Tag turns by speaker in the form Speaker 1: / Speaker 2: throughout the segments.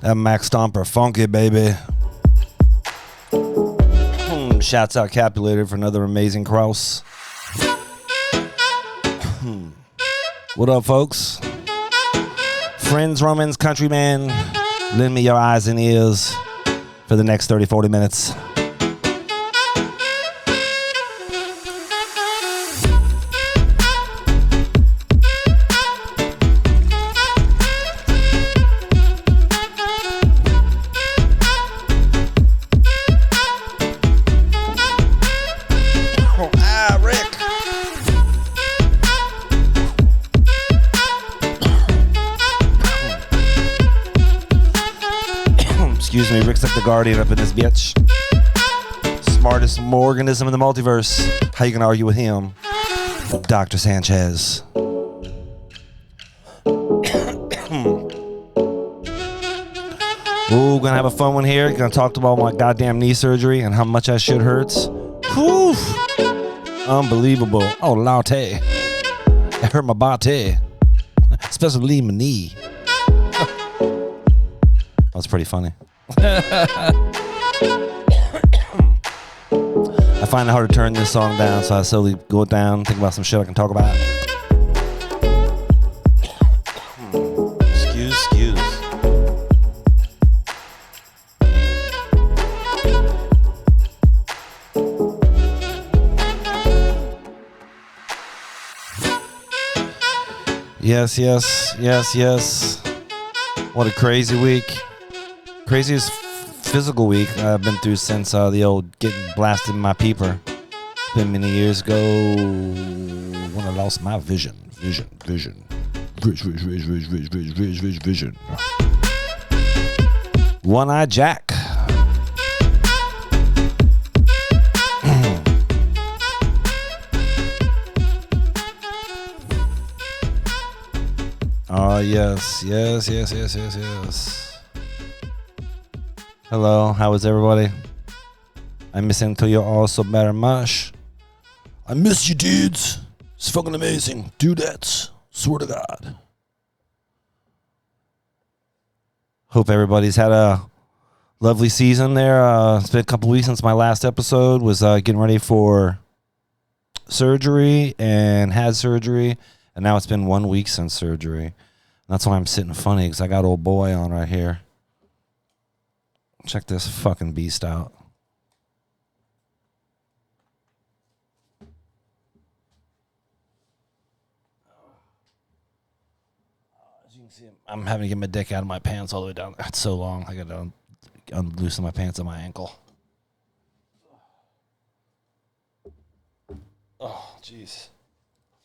Speaker 1: That Max Stomper, funky baby. Shouts out Capulator for another amazing cross. What up, folks? Friends, Romans, countrymen, lend me your eyes and ears for the next 30, 40 minutes. Excuse me, Rick's like the guardian up in this bitch. Smartest organism in the multiverse. How you gonna argue with him? Dr. Sanchez. Ooh, gonna have a fun one here. Gonna talk about my goddamn knee surgery and how much that shit hurts. Whew. Unbelievable. Oh, latte. It hurt my body. Especially my knee. That was pretty funny. I find it hard to turn this song down, so I slowly go down, think about some shit I can talk about. Excuse. Yes. What a crazy week. Craziest physical week I've been through since the old getting blasted in my peeper. It's been many years ago when I lost my vision. One-Eyed Jack. Oh, yes. Hello, how is everybody? I miss to you all so very much. I miss you, dudes. It's fucking amazing. Dudettes. Swear to God. Hope everybody's had a lovely season there. It's been a couple weeks since my last episode. Was getting ready for surgery and had surgery. And now it's been 1 week since surgery. And that's why I'm sitting funny, because I got old boy on right here. Check this fucking beast out. As you can see, I'm having to get my dick out of my pants all the way down. It's so long. I got to unloosen my pants at my ankle. Oh, jeez.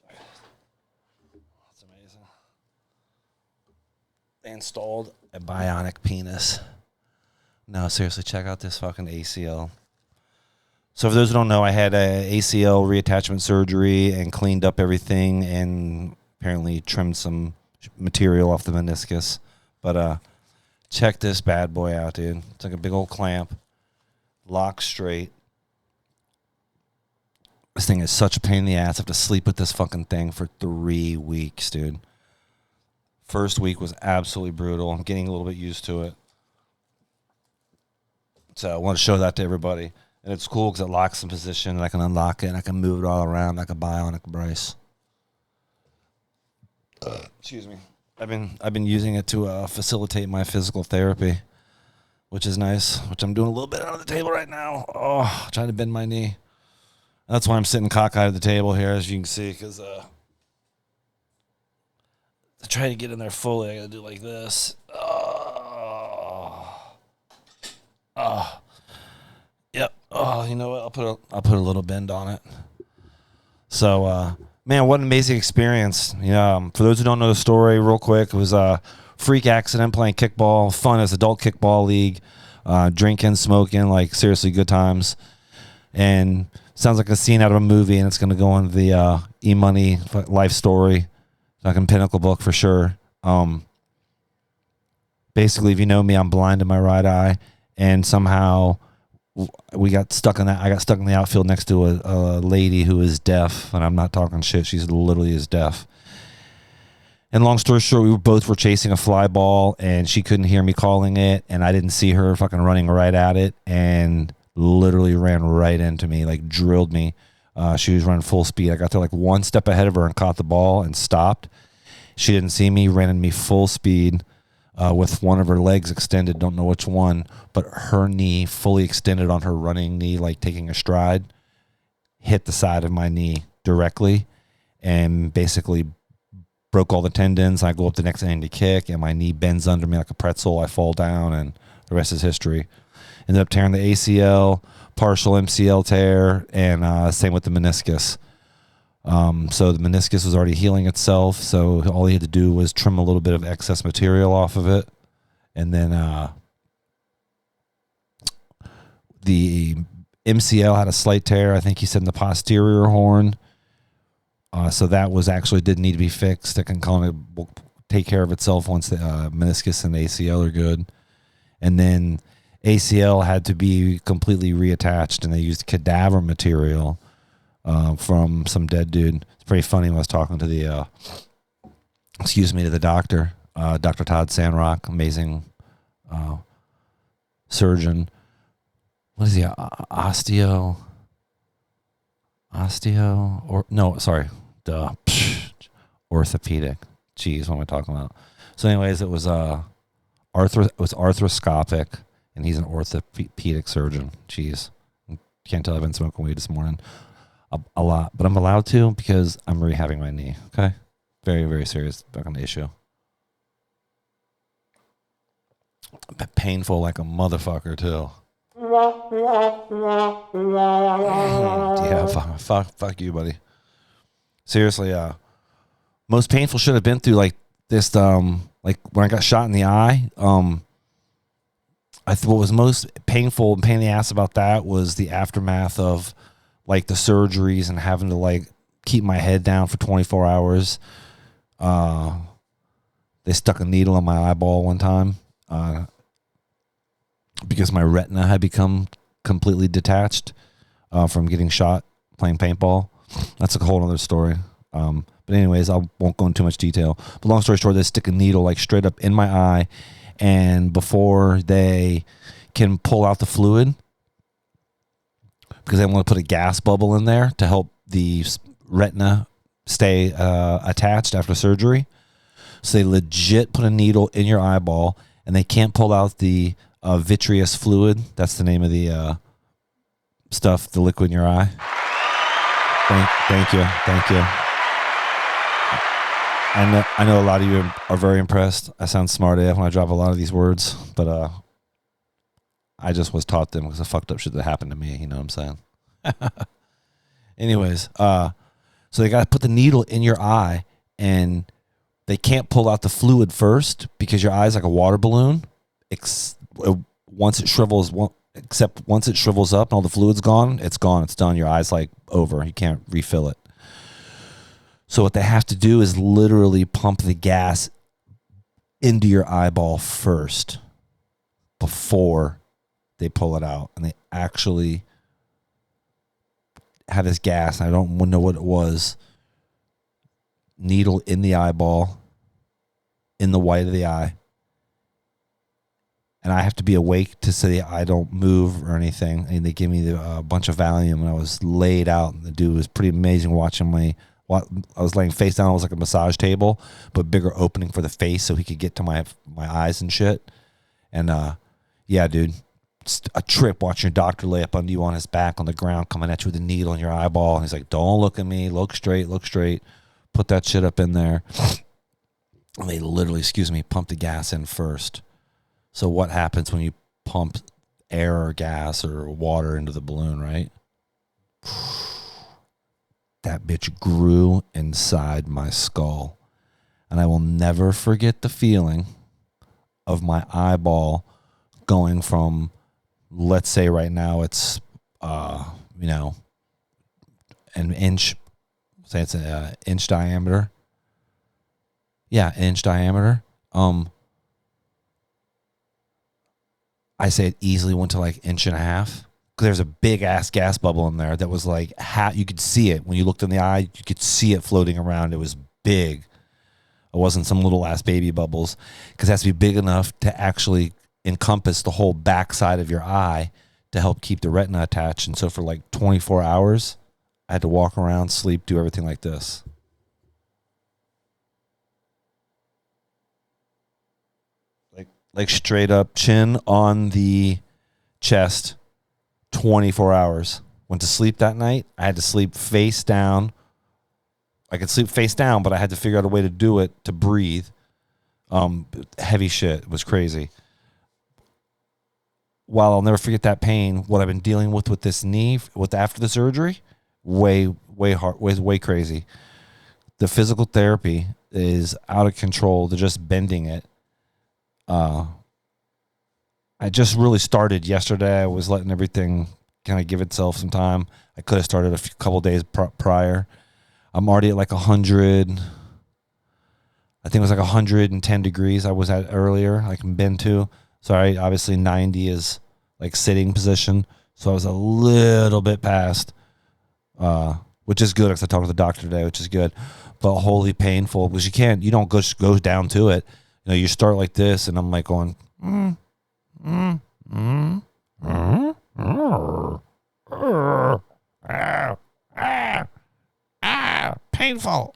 Speaker 1: That's amazing. They installed a bionic penis. No, seriously, check out this fucking ACL. So for those who don't know, I had a ACL reattachment surgery and cleaned up everything and apparently trimmed some material off the meniscus. But check this bad boy out, dude. It's like a big old clamp. Lock straight. This thing is such a pain in the ass. I have to sleep with this fucking thing for 3 weeks, dude. First week was absolutely brutal. I'm getting a little bit used to it. So I want to show that to everybody. And it's cool because it locks in position, and I can unlock it, and I can move it all around like a bionic brace. Excuse me. I've been using it to facilitate my physical therapy, which is nice, which I'm doing a little bit under the table right now. Oh, trying to bend my knee. That's why I'm sitting cockeyed at the table here, as you can see, because to try to get in there fully, I got to do like this. Yep. Oh, you know what? I'll put a little bend on it. So, man, what an amazing experience. For those who don't know the story, real quick, it was a freak accident playing kickball, fun as adult kickball league, drinking, smoking, like seriously good times. And sounds like a scene out of a movie, and it's going to go into the E-Money life story, fucking pinnacle book for sure. Basically, if you know me, I'm blind in my right eye. And somehow I got stuck in the outfield next to a lady who is deaf, and I'm not talking shit. She's literally is deaf. And long story short, we were both chasing a fly ball, and she couldn't hear me calling it, and I didn't see her fucking running right at it, and literally ran right into me, like drilled me. She was running full speed. I got there like one step ahead of her and caught the ball and stopped. She didn't see me, ran into me full speed with one of her legs extended, don't know which one, but her knee fully extended on her running knee, like taking a stride, hit the side of my knee directly, and basically broke all the tendons. I go up the next inning to kick, and my knee bends under me like a pretzel. I fall down, and the rest is history. Ended up tearing the ACL, partial MCL tear, and same with the meniscus. So the meniscus was already healing itself, so all he had to do was trim a little bit of excess material off of it. And then the MCL had a slight tear, I think he said, in the posterior horn. So that was actually didn't need to be fixed. It can kind of take care of itself once the meniscus and the ACL are good. And then ACL had to be completely reattached, and they used cadaver material from some dead dude. It's pretty funny when I was talking to the, to the doctor, Dr. Todd Sandrock, amazing surgeon. What is he? Orthopedic. Jeez, what am I talking about? So anyways, it was arthroscopic, and he's an orthopedic surgeon. Jeez, can't tell I've been smoking weed this morning a lot, but I'm allowed to because I'm rehabbing my knee. Okay, very, very serious fucking issue. Painful like a motherfucker too. Yeah, fuck you, buddy. Seriously, most painful shit I've been through, like this, like when I got shot in the eye. What was most painful and pain in the ass about that was the aftermath of like the surgeries and having to like keep my head down for 24 hours. They stuck a needle in my eyeball one time. Because my retina had become completely detached from getting shot playing paintball. That's a whole other story. But anyways, I won't go into too much detail. But long story short, they stick a needle like straight up in my eye, and before they can pull out the fluid, because they want to put a gas bubble in there to help the retina stay attached after surgery. So they legit put a needle in your eyeball, and they can't pull out the vitreous fluid. That's the name of the stuff, the liquid in your eye. Thank you. I know a lot of you are very impressed. I sound smart AF when I drop a lot of these words, but I just was taught them because of fucked up shit that happened to me. You know what I'm saying? Anyways, so they got to put the needle in your eye, and they can't pull out the fluid first because your eye's like a water balloon. Once it shrivels up and all the fluid's gone, it's gone. It's done. Your eye's like over. You can't refill it. So what they have to do is literally pump the gas into your eyeball first before they pull it out. And they actually have this gas, and I don't know what it was, needle in the eyeball, in the white of the eye. And I have to be awake to say I don't move or anything. And they give me a bunch of Valium, and I was laid out. And the dude was pretty amazing watching me. I was laying face down. It was like a massage table, but bigger opening for the face so he could get to my eyes and shit. And yeah, dude, it's a trip watching your doctor lay up under you on his back on the ground, coming at you with a needle in your eyeball. And he's like, don't look at me. Look straight. Put that shit up in there. And they literally, pump the gas in first. So what happens when you pump air or gas or water into the balloon, right? That bitch grew inside my skull. And I will never forget the feeling of my eyeball going from, let's say right now it's, an inch, say it's an inch diameter. Yeah, an inch diameter. I say it easily went to like inch and a half. There's a big ass gas bubble in there that was like, you could see it when you looked in the eye. You could see it floating around. It was big. It wasn't some little ass baby bubbles, because it has to be big enough to actually encompass the whole backside of your eye to help keep the retina attached. And so for like 24 hours, I had to walk around, sleep, do everything like this. Like straight up chin on the chest, 24 hours. Went to sleep that night. I had to sleep face down. I could sleep face down, but I had to figure out a way to do it to breathe. Heavy shit. It was crazy. While I'll never forget that pain, what I've been dealing with this knee with after the surgery, way hard, way crazy. The physical therapy is out of control. They're just bending it. I just really started yesterday. I was letting everything kind of give itself some time. I could have started a couple days prior. I'm already at like 100. I think it was like 110 degrees I was at earlier. I can bend to. Sorry, obviously 90 is like sitting position. So I was a little bit past, which is good because I talked to the doctor today, which is good. But wholly painful because you don't go down to it. You know, you start like this, and I'm like going, painful.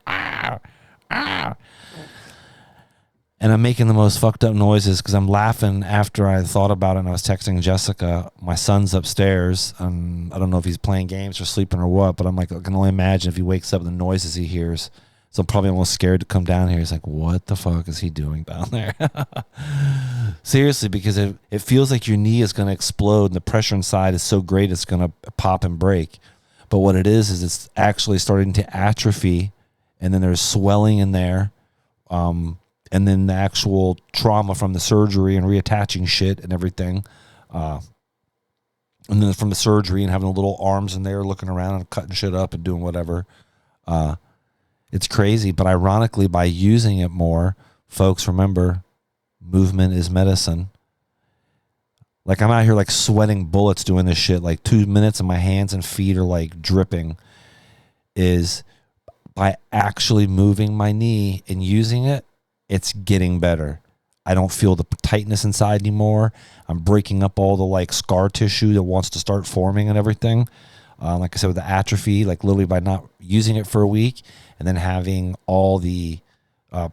Speaker 1: And I'm making the most fucked up noises because I'm laughing after I thought about it, and I was texting Jessica. My son's upstairs, and I don't know if he's playing games or sleeping or what, but I'm like, I can only imagine if he wakes up, the noises he hears. So I'm probably almost scared to come down here. He's like, what the fuck is he doing down there? Seriously, because it feels like your knee is going to explode, and the pressure inside is so great it's going to pop and break. But what it is it's actually starting to atrophy, and then there's swelling in there. And then the actual trauma from the surgery and reattaching shit and everything. And then from the surgery and having the little arms in there looking around and cutting shit up and doing whatever. It's crazy. But ironically, by using it more, folks, remember, movement is medicine. Like I'm out here like sweating bullets doing this shit. Like 2 minutes and my hands and feet are like dripping. Is by actually moving my knee and using it, it's getting better. I don't feel the tightness inside anymore. I'm breaking up all the like scar tissue that wants to start forming and everything. Like I said, with the atrophy, like literally by not using it for a week and then having all the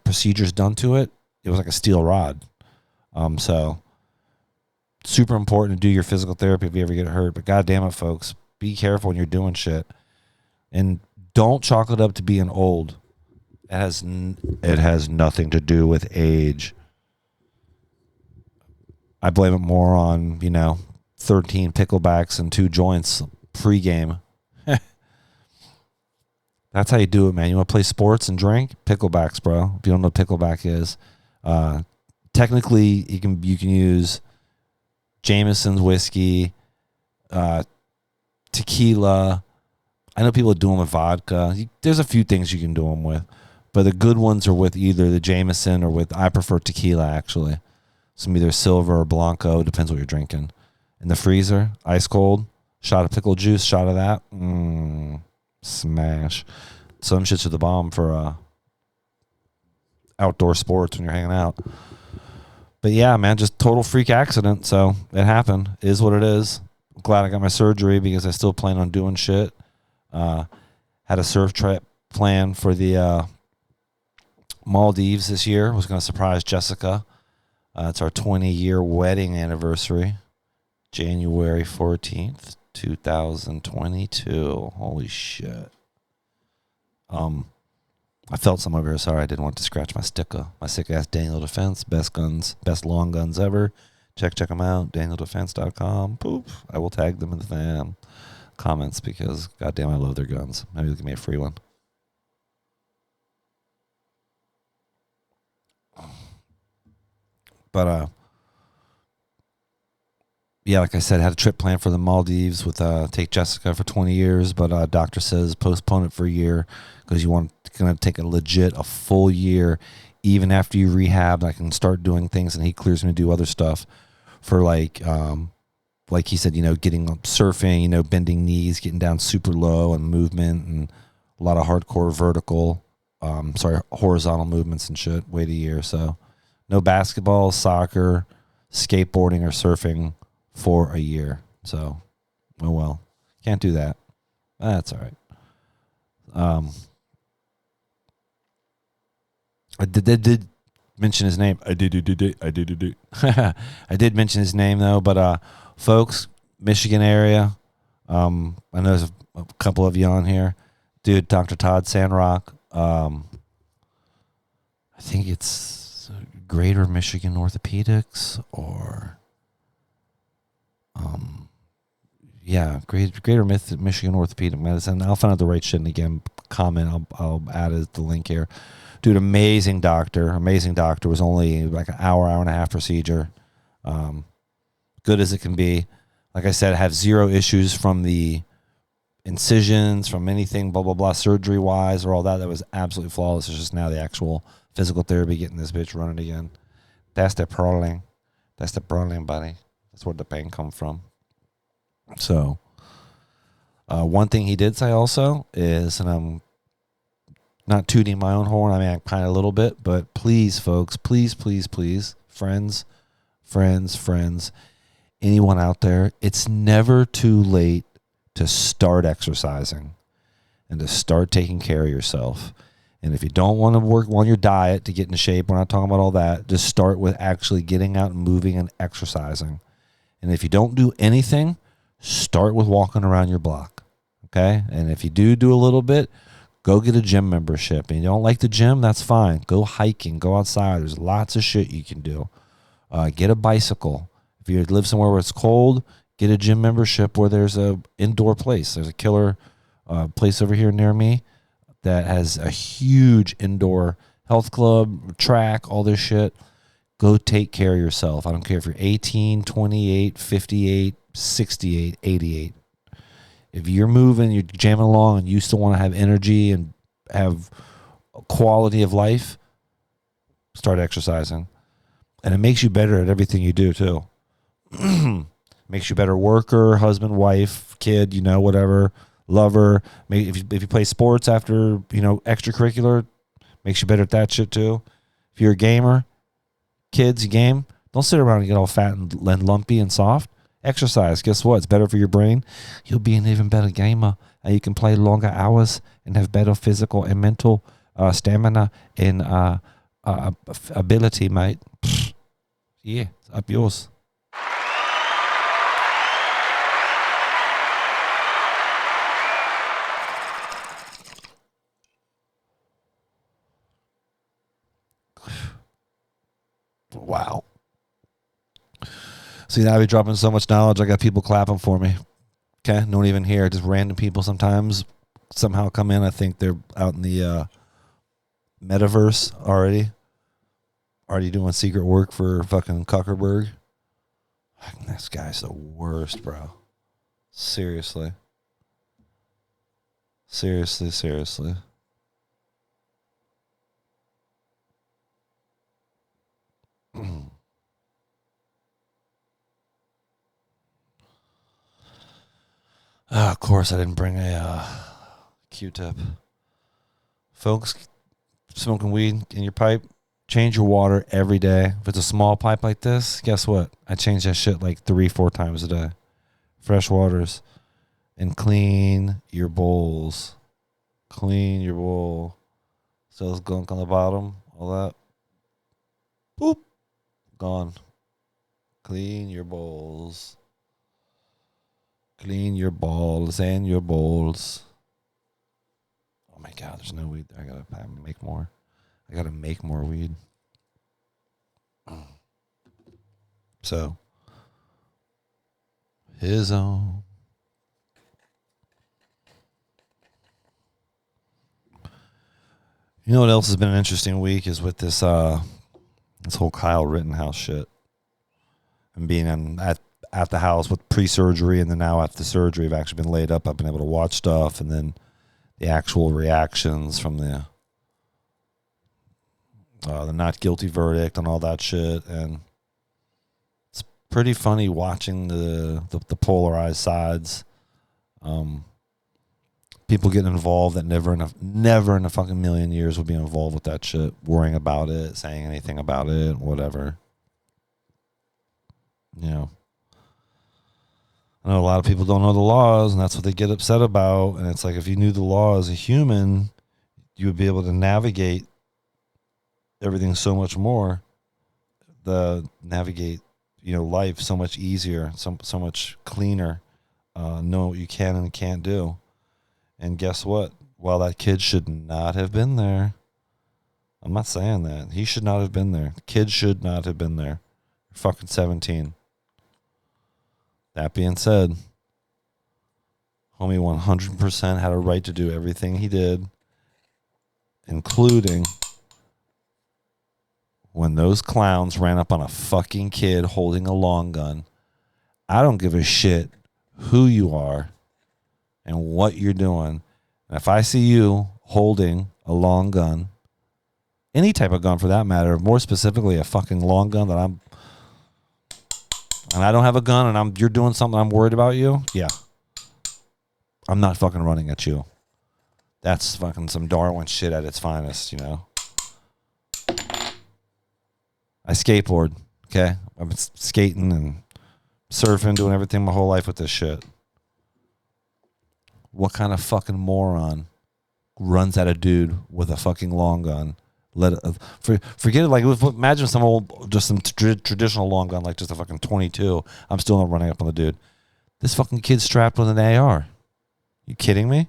Speaker 1: procedures done to it, it was like a steel rod. So super important to do your physical therapy if you ever get hurt. But God damn it, folks, be careful when you're doing shit. And don't chalk it up to being old. It has nothing to do with age. I blame it more on, 13 picklebacks and 2 joints pregame. That's how you do it, man. You want to play sports and drink? Picklebacks, bro. If you don't know what pickleback is, technically you can use Jameson's whiskey, tequila. I know people do them with vodka. There's a few things you can do them with. But the good ones are with either the Jameson or I prefer tequila, actually. Some either silver or blanco, depends what you're drinking. In the freezer, ice cold, shot of pickle juice, shot of that. Smash. Some shits are the bomb for outdoor sports when you're hanging out. But yeah, man, just total freak accident. So it happened. It is what it is. I'm glad I got my surgery because I still plan on doing shit. Had a surf trip planned for the Maldives this year. Was going to surprise Jessica. It's our 20-year wedding anniversary, January 14th, 2022. Holy shit. I felt some over here. Sorry, I didn't want to scratch my sticker. My sick-ass Daniel Defense. Best guns, best long guns ever. Check them out. DanielDefense.com. Poop. I will tag them in the comments because, goddamn, I love their guns. Maybe they'll give me a free one. But, yeah, like I said, I had a trip planned for the Maldives with take Jessica for 20 years, but doctor says postpone it for a year because you want going to take a full year, even after you rehab. I can start doing things, and he clears me to do other stuff for like he said, getting surfing, bending knees, getting down super low and movement and a lot of hardcore vertical horizontal movements and shit. Wait a year. So no basketball, soccer, skateboarding, or surfing for a year. So, oh well. Can't do that. That's all right. I did mention his name. I did. I did mention his name though. But folks, Michigan area. I know there's a couple of you on here, dude. Dr. Todd Sandrock. I think it's Greater Michigan Orthopedics or Greater Michigan Orthopedic Medicine. I'll find out the right shit and again comment. I'll add the link here. Dude, amazing doctor. It was only like an hour and a half procedure. Good as it can be. Like I said, have zero issues from the incisions, from anything, blah, blah, blah, surgery-wise or all that. That was absolutely flawless. It's just now the actual physical therapy, getting this bitch running again. That's the problem. Buddy. That's where the pain comes from. So, one thing he did say also is, and I'm not tooting my own horn, I mean, I kind of a little bit, but please, folks, please, friends, anyone out there, it's never too late to start exercising and to start taking care of yourself. And if you don't want to work on your diet to get in shape, we're not talking about all that, just start with actually getting out and moving and exercising. And if you don't do anything, start with walking around your block, okay? And if you do a little bit, go get a gym membership. And you don't like the gym, that's fine. Go hiking, go outside. There's lots of shit you can do. Get a bicycle. If you live somewhere where it's cold, get a gym membership where there's a indoor place. There's a killer place over here near me that has a huge indoor health club, track, all this shit. Go take care of yourself. I don't care if you're 18, 28, 58, 68, 88. If you're moving, you're jamming along, and you still want to have energy and have a quality of life, start exercising. And it makes you better at everything you do, too. Makes you a better worker, husband, wife, kid, whatever, lover. If you play sports after, extracurricular, makes you better at that shit, too. If you're a gamer, kids, you game, don't sit around and get all fat and lumpy and soft. Exercise. Guess what? It's better for your brain. You'll be an even better gamer, and you can play longer hours and have better physical and mental stamina and ability, mate. Yeah, it's up yours. Wow. See, now I be dropping so much knowledge, I got people clapping for me. Okay? Don't even hear. Just random people sometimes somehow come in. I think they're out in the metaverse already. Already doing secret work for fucking Zuckerberg. This guy's the worst, bro. Seriously. Seriously. Of course, I didn't bring a Q-tip. Folks, smoking weed in your pipe, change your water every day. If it's a small pipe like this, guess what? I change that shit like 3-4 times a day. Fresh waters. And clean your bowls. Clean your bowl. So there's gunk on the bottom, all that. Boop. Gone. Clean your bowls. Clean your balls and your bowls. Oh my God, there's no weed there. I gotta make more. I gotta make more weed. So, his own. You know what else has been an interesting week is with this this whole Kyle Rittenhouse shit. And being at the house with pre-surgery and then now after the surgery I've actually been laid up. I've been able to watch stuff and then the actual reactions from the not guilty verdict and all that shit. And it's pretty funny watching the polarized sides. People getting involved that never in a fucking million years would be involved with that shit, worrying about it, saying anything about it, whatever. You know. I know a lot of people don't know the laws, and that's what they get upset about. And it's like, if you knew the law as a human, you would be able to navigate everything so much more. Navigate, life so much easier, so much cleaner. Know what you can and can't do. And guess what? Well, that kid should not have been there. I'm not saying that. He should not have been there. The kid should not have been there. You're fucking 17. That being said, homie 100% had a right to do everything he did, including when those clowns ran up on a fucking kid holding a long gun. I don't give a shit who you are and what you're doing. And if I see you holding a long gun, any type of gun for that matter, more specifically a fucking long gun and I don't have a gun and you're doing something I'm worried about you, yeah. I'm not fucking running at you. That's fucking some Darwin shit at its finest, I skateboard, okay? I've been skating and surfing, doing everything my whole life with this shit. What kind of fucking moron runs at a dude with a fucking long gun? Forget it. Like, imagine some traditional long gun, like just a fucking 22. I'm still not running up on the dude. This fucking kid's strapped with an AR. You kidding me?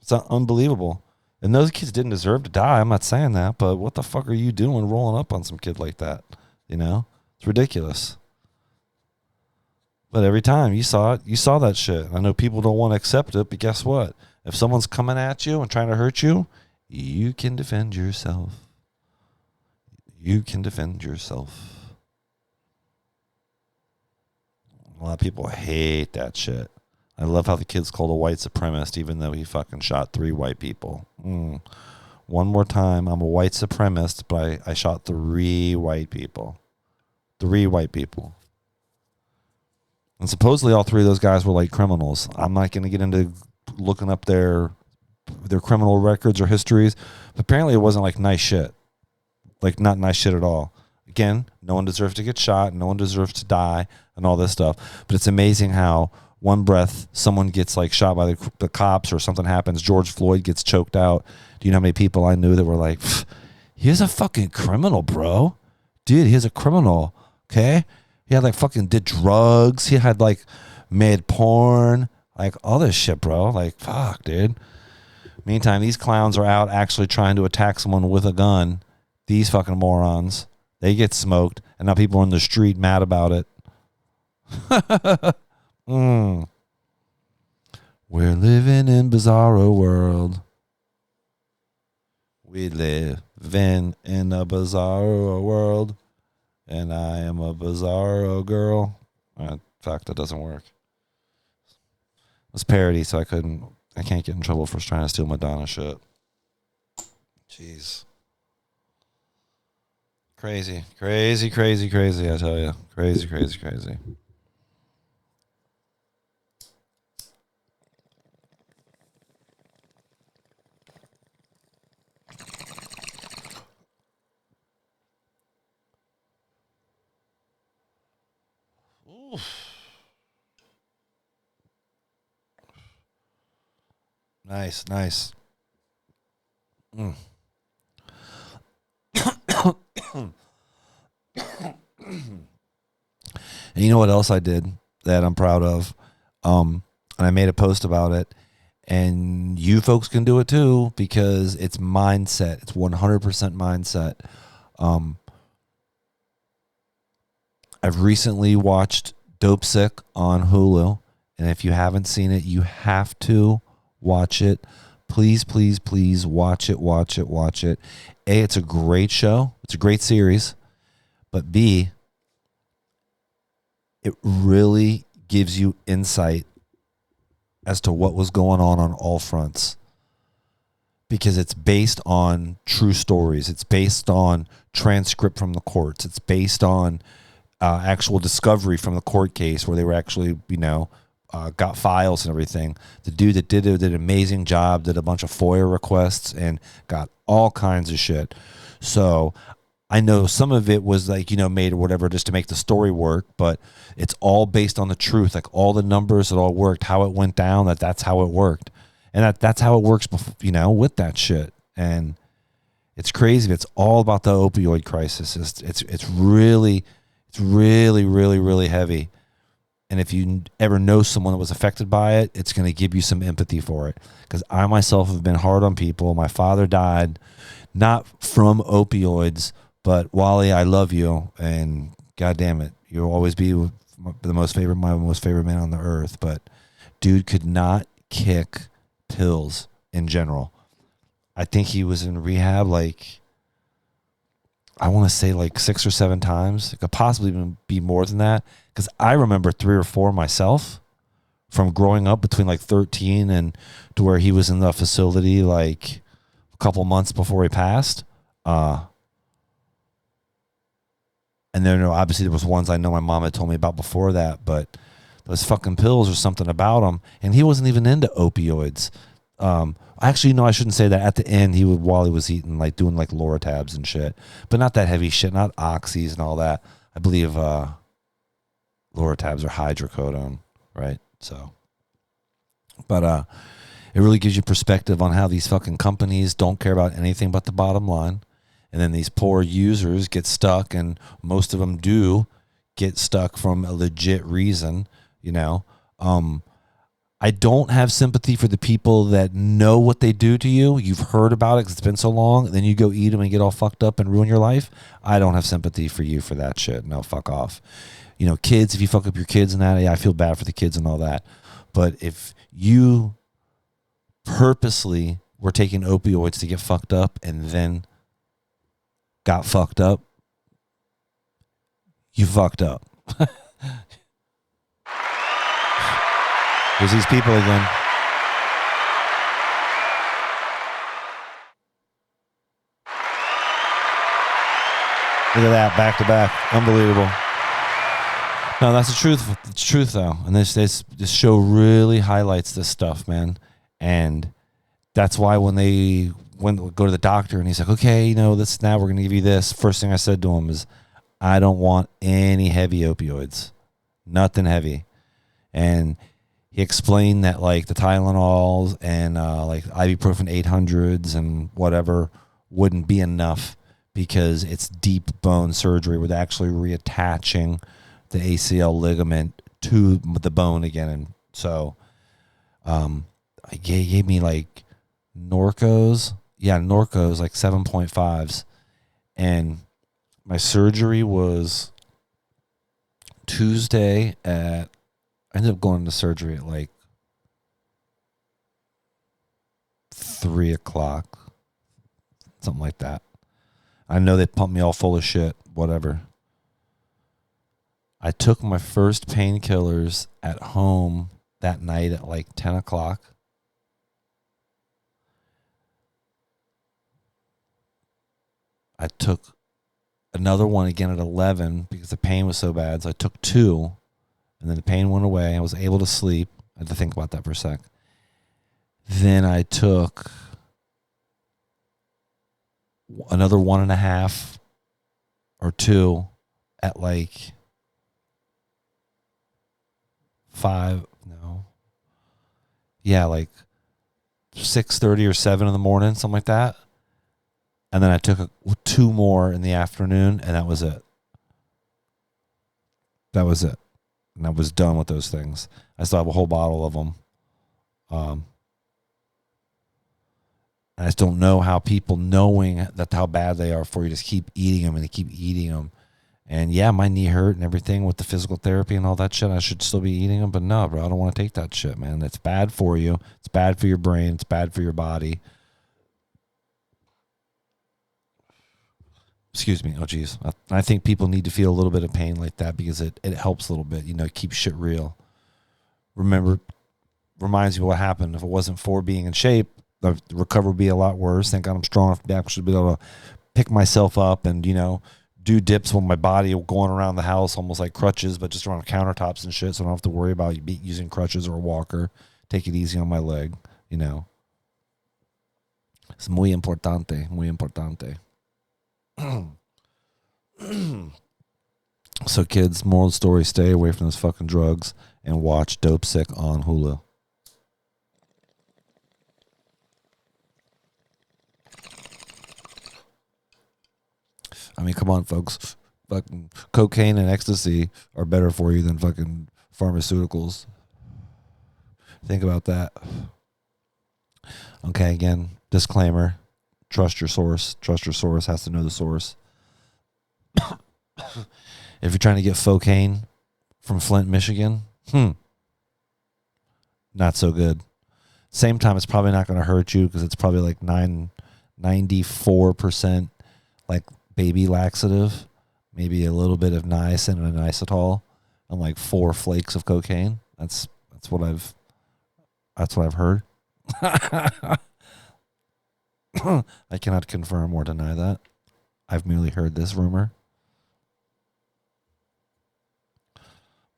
Speaker 1: It's unbelievable. And those kids didn't deserve to die. I'm not saying that, but what the fuck are you doing rolling up on some kid like that? It's ridiculous. But every time you saw it, you saw that shit. I know people don't want to accept it, but guess what? If someone's coming at you and trying to hurt you, you can defend yourself. You can defend yourself. A lot of people hate that shit. I love how the kid's called a white supremacist, even though he fucking shot 3 white people. One more time, I'm a white supremacist, but I shot 3 white people. 3 white people. And supposedly all 3 of those guys were like criminals. I'm not going to get into looking up their criminal records or histories, but apparently it wasn't like nice shit. Like, not nice shit at all. Again, no one deserves to get shot, no one deserves to die, and all this stuff. But it's amazing how one breath someone gets like shot by the cops or something happens. George Floyd gets choked out. Do you know how many people I knew that were like, he's a fucking criminal, bro. Dude, he's a criminal, okay? He had like fucking did drugs. He had like made porn, like all this shit, bro. Like, fuck, dude. Meantime, these clowns are out actually trying to attack someone with a gun. These fucking morons. They get smoked, and now people are in the street mad about it. We're living in bizarro world. We live in a bizarro world, and I am a bizarro girl. In fact, that doesn't work. It was parody, so I can't get in trouble for trying to steal Madonna shit. Jeez. Crazy, crazy, crazy, crazy, I tell you. Crazy, crazy, crazy. Oof. Nice, nice. And you know what else I did that I'm proud of? And I made a post about it. And you folks can do it too, because it's mindset. It's 100% mindset. I've recently watched Dope Sick on Hulu. And if you haven't seen it, you have to watch it. Please, please, please watch it, watch it, watch it. A, it's a great show. It's a great series. But B, it really gives you insight as to what was going on all fronts. Because it's based on true stories. It's based on transcript from the courts. It's based on actual discovery from the court case where they were actually, got files and everything. The dude that did it did an amazing job, did a bunch of FOIA requests and got all kinds of shit. So I know some of it was like, made or whatever just to make the story work, but it's all based on the truth. Like all the numbers, it all worked, how it went down, that's how it worked. And that's how it works, with that shit. And it's crazy. It's all about the opioid crisis. It's really, really, really heavy. And if you ever know someone that was affected by it, it's going to give you some empathy for it. Because I myself have been hard on people. My father died not from opioids, but Wally, I love you, and God damn it, you'll always be my most favorite man on the earth. But dude could not kick pills in general. I think he was in rehab I want to say 6 or 7 times. It could possibly even be more than that, because I remember 3 or 4 myself from growing up between 13 and to where he was in the facility a couple months before he passed. And then obviously there was ones I know my mom had told me about before that, but those fucking pills or something about him, and he wasn't even into opioids. Actually, no, I shouldn't say that. At the end, while he was eating, doing Loratabs and shit, but not that heavy shit, not oxys and all that. I believe Loratabs are hydrocodone, right? So, but it really gives you perspective on how these fucking companies don't care about anything but the bottom line, and then these poor users get stuck, and most of them do get stuck from a legit reason, I don't have sympathy for the people that know what they do to you. You've heard about it because it's been so long. Then you go eat them and get all fucked up and ruin your life. I don't have sympathy for you for that shit. No, fuck off. Kids, if you fuck up your kids and that, yeah, I feel bad for the kids and all that. But if you purposely were taking opioids to get fucked up and then got fucked up, you fucked up. There's these people again. Look at that, back to back. Unbelievable. No, that's the truth. It's truth, though. And this show really highlights this stuff, man. And that's why when they go to the doctor and he's like, okay, this now we're going to give you this. First thing I said to him is, I don't want any heavy opioids. Nothing heavy. And he explained that the Tylenols and ibuprofen 800s and whatever wouldn't be enough because it's deep bone surgery with actually reattaching the ACL ligament to the bone again. And so he gave me Norcos. Yeah, Norcos, 7.5s. And my surgery was Tuesday I ended up going into surgery at 3 o'clock, something like that. I know they pumped me all full of shit, whatever. I took my first painkillers at home that night at 10 o'clock. I took another one again at 11 because the pain was so bad. So I took 2. And then the pain went away. I was able to sleep. I had to think about that for a sec. Then I took another 1.5 or 2 at 5. No. Yeah, 6:30 or 7 in the morning, something like that. And then I took 2 more in the afternoon, and that was it. That was it. And I was done with those things. I still have a whole bottle of them. I just don't know how people, knowing how bad they are for you, just keep eating them and keep eating them. And yeah, my knee hurt and everything with the physical therapy and all that shit. I should still be eating them, but no, bro, I don't want to take that shit, man. It's bad for you. It's bad for your brain. It's bad for your body. Excuse me. Oh, geez. I think people need to feel a little bit of pain like that because it helps a little bit. Keep shit real. Reminds me what happened. If it wasn't for being in shape, the recovery would be a lot worse. Thank God I'm strong enough to actually be able to pick myself up and, do dips with my body going around the house, almost like crutches, but just around countertops and shit. So I don't have to worry about using crutches or a walker. Take it easy on my leg, you know. It's muy importante, muy importante. So kids, moral of the story, stay away from those fucking drugs and watch Dope Sick on Hulu. I mean, come on, folks. Fucking cocaine and ecstasy are better for you than fucking pharmaceuticals. Think about that. Okay, again, disclaimer. Trust your source. Trust your source. Has to know the source. If you're trying to get cocaine from Flint, Michigan, not so good. Same time, it's probably not going to hurt you because it's probably like 94% like baby laxative, maybe a little bit of niacin and inositol, and like 4 flakes of cocaine. That's what I've heard. I cannot confirm or deny that. I've merely heard this rumor.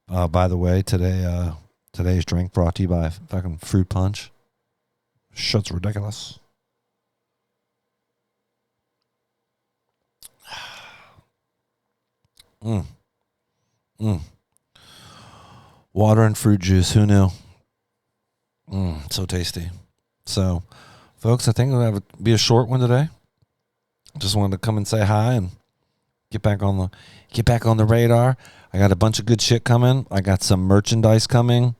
Speaker 1: By the way, today's drink brought to you by fucking Fruit Punch. Shit's ridiculous. Water and fruit juice. Who knew? So tasty. So, folks, I think it'll be a short one today. Just wanted to come and say hi and get back on the radar. I got a bunch of good shit coming. I got some merchandise coming,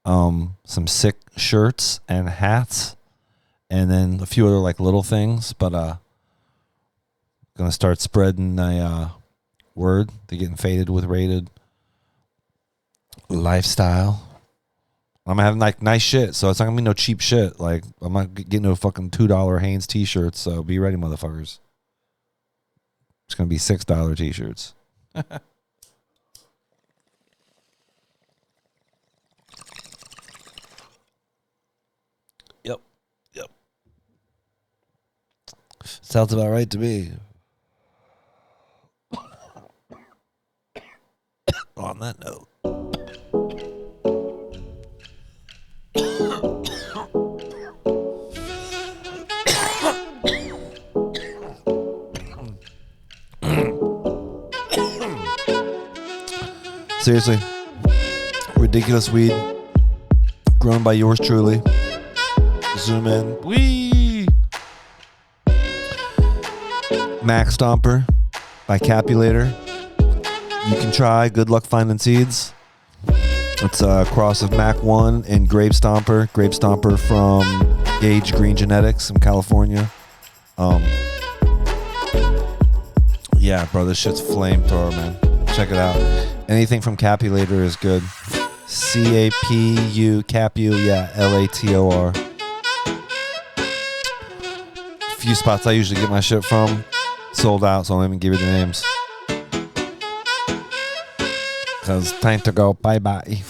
Speaker 1: some sick shirts and hats, and then a few other like little things. But gonna start spreading a word. They're getting faded with rated lifestyle. I'm gonna have like nice shit, so it's not gonna be no cheap shit. Like I'm not getting no fucking $2 Hanes t-shirts. So be ready, motherfuckers. It's gonna be $6 t-shirts. Yep. Sounds about right to me. On that note. Seriously, ridiculous weed, grown by yours truly. Zoom in. Wee. Mac Stomper by Capulator. You can try. Good luck finding seeds. It's a cross of Mac 1 and Grape Stomper. Grape Stomper from Gage Green Genetics in California. Yeah, bro, this shit's flamethrower, man. Check it out. Anything from Capulator is good. C-A-P-U, Capu, yeah, L-A-T-O-R. Few spots I usually get my shit from sold out, so I won't even give you the names. Because time to go. Bye-bye.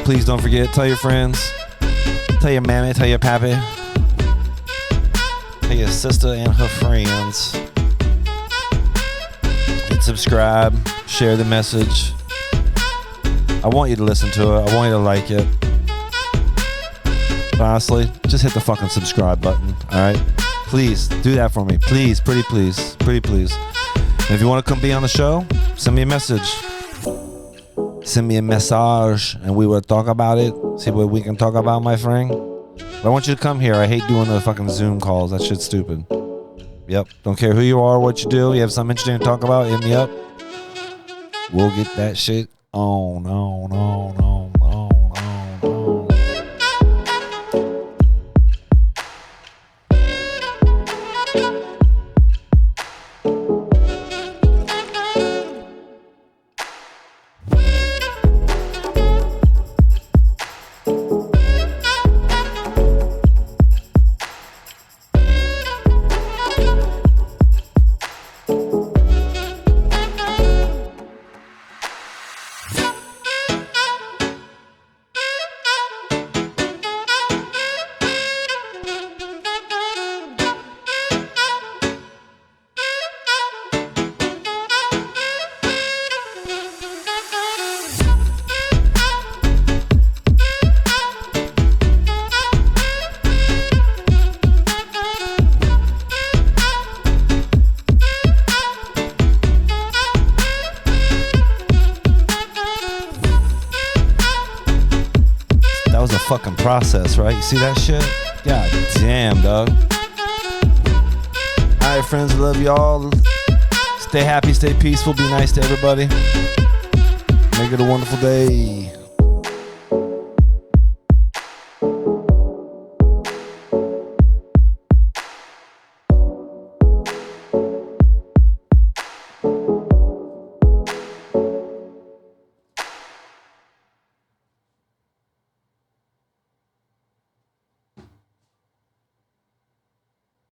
Speaker 1: Please don't forget, tell your friends, tell your mammy, tell your pappy, tell your sister and her friends. Hit subscribe, share the message. I want you to listen to it. I want you to like it. But honestly, just hit the fucking subscribe button, alright? Please, do that for me. Please, pretty please. Pretty please. And if you want to come be on the show, send me a message. Send me a message and we will talk about it. See what we can talk about, my friend. But I want you to come here. I hate doing the fucking Zoom calls. That shit's stupid. Yep. Don't care who you are, what you do. You have something interesting to talk about, hit me up. We'll get that shit on. fucking process, right? You see that shit? God damn, dog. Alright, friends, I love y'all. Stay happy, stay peaceful, be nice to everybody. Make it a wonderful day.